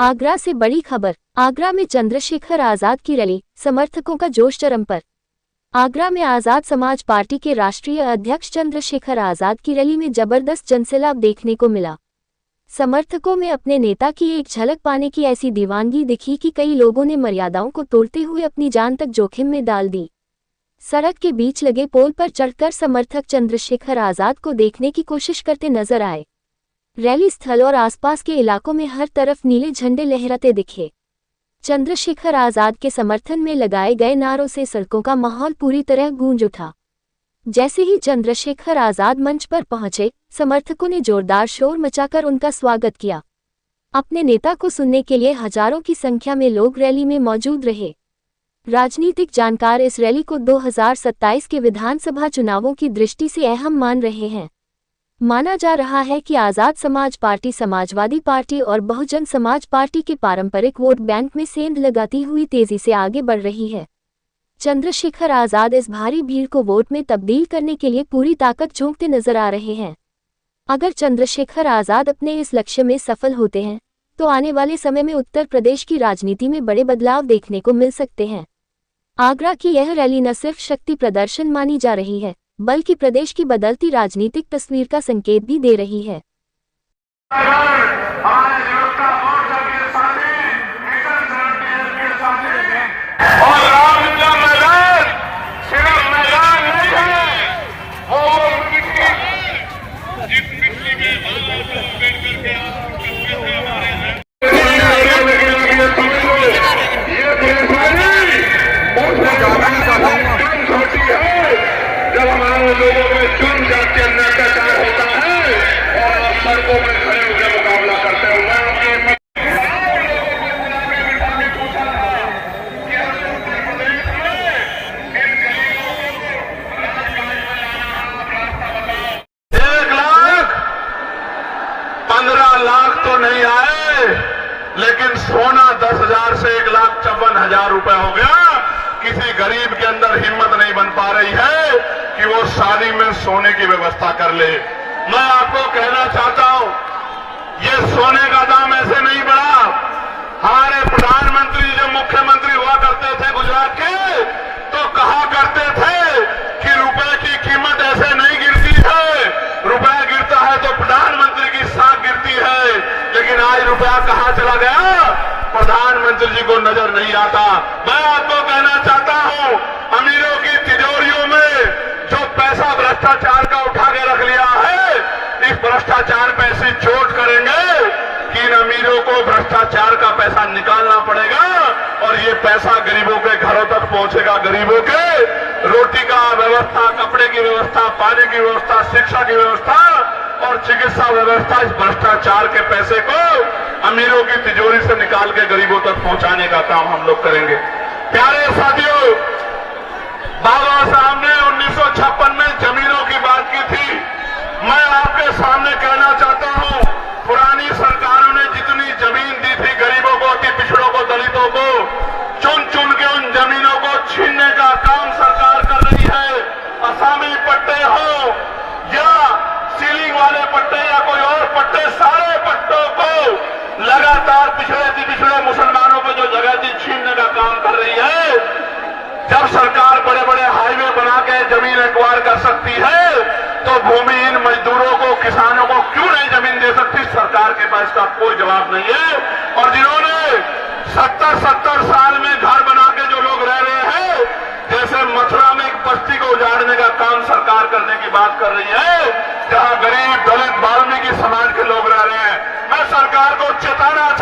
आगरा से बड़ी खबर। आगरा में चंद्रशेखर आजाद की रैली, समर्थकों का जोश चरम पर। आगरा में आजाद समाज पार्टी के राष्ट्रीय अध्यक्ष चंद्रशेखर आजाद की रैली में जबरदस्त जनसैलाब देखने को मिला। समर्थकों में अपने नेता की एक झलक पाने की ऐसी दीवानगी दिखी कि कई लोगों ने मर्यादाओं को तोड़ते हुए अपनी जान तक जोखिम में डाल दी। सड़क के बीच लगे पोल पर चढ़कर समर्थक चंद्रशेखर आजाद को देखने की कोशिश करते नजर आए। रैली स्थल और आसपास के इलाकों में हर तरफ नीले झंडे लहराते दिखे। चंद्रशेखर आजाद के समर्थन में लगाए गए नारों से सड़कों का माहौल पूरी तरह गूंज उठा। जैसे ही चंद्रशेखर आजाद मंच पर पहुंचे, समर्थकों ने जोरदार शोर मचाकर उनका स्वागत किया। अपने नेता को सुनने के लिए हजारों की संख्या में लोग रैली में मौजूद रहे। राजनीतिक जानकार इस रैली को 2027 के विधानसभा चुनावों की दृष्टि से अहम मान रहे हैं। माना जा रहा है कि आजाद समाज पार्टी समाजवादी पार्टी और बहुजन समाज पार्टी के पारंपरिक वोट बैंक में सेंध लगाती हुई तेजी से आगे बढ़ रही है। चंद्रशेखर आजाद इस भारी भीड़ को वोट में तब्दील करने के लिए पूरी ताकत झोंकते नजर आ रहे हैं। अगर चंद्रशेखर आजाद अपने इस लक्ष्य में सफल होते हैं तो आने वाले समय में उत्तर प्रदेश की राजनीति में बड़े बदलाव देखने को मिल सकते हैं। आगरा की यह रैली न सिर्फ शक्ति प्रदर्शन मानी जा रही है, बल्कि प्रदेश की बदलती राजनीतिक तस्वीर का संकेत भी दे रही है। जब हमारे लोगों में चुन जाति अत्याचार होता है और आप सड़कों में खड़े होकर मुकाबला करते हो, मैं 1,15,00,000 तो नहीं आए, लेकिन सोना 10,000 से 1,54,000 रुपए हो गया। किसी गरीब के अंदर हिम्मत नहीं बन पा रही है कि वो शादी में सोने की व्यवस्था कर ले। मैं आपको कहना चाहता हूं, ये सोने का दाम ऐसे नहीं बढ़ा। हमारे प्रधानमंत्री जब मुख्यमंत्री हुआ करते थे गुजरात के, तो कहा करते थे कि रुपए की कीमत ऐसे नहीं गिरती है, रुपया गिरता है तो प्रधानमंत्री की साख गिरती है। लेकिन आज रुपया कहां चला गया, प्रधानमंत्री जी को नजर नहीं आता। मैं आपको कहना चाहता हूं, अमीरों की तिजोरियों में जो पैसा भ्रष्टाचार का उठा के रख लिया है, इस भ्रष्टाचार पे ऐसी चोट करेंगे कि इन अमीरों को भ्रष्टाचार का पैसा निकालना पड़ेगा और ये पैसा गरीबों के घरों तक पहुंचेगा। गरीबों के रोटी का व्यवस्था, कपड़े की व्यवस्था, पानी की व्यवस्था, शिक्षा की व्यवस्था और चिकित्सा व्यवस्था, इस भ्रष्टाचार के पैसे को अमीरों की तिजोरी से निकाल के गरीबों तक पहुंचाने का काम हम लोग करेंगे। प्यारे साथियों, बाबा साहब ने 1956 में जमीनों की बात की थी। मैं आपके सामने कहना चाहता हूं, पुरानी सरकारों ने जितनी जमीन दी थी गरीबों को, अति पिछड़ों को, दलितों को, चुन चुन के उन जमीनों को छीनने का काम सरकार कर रही है। असामी पट्टे हो या सीलिंग वाले पट्टे या कोई और पट्टे, सारे पट्टों को लगातार पिछड़े मुसलमानों को जो जगह थी छीनने का काम कर रही है। जब सरकार बड़े बड़े हाईवे बना के जमीन एक्वायर कर सकती है, तो भूमिहीन मजदूरों को, किसानों को क्यों नहीं जमीन दे सकती? सरकार के पास इसका कोई जवाब नहीं है। और जिन्होंने 70 साल में घर बना के जो लोग रह रहे हैं, जैसे मथुरा में एक बस्ती को उजाड़ने का काम सरकार करने की बात कर रही है, जहां गरीब, दलित, वाल्मीकि समाज के लोग रह रहे हैं। मैं सरकार को चेताना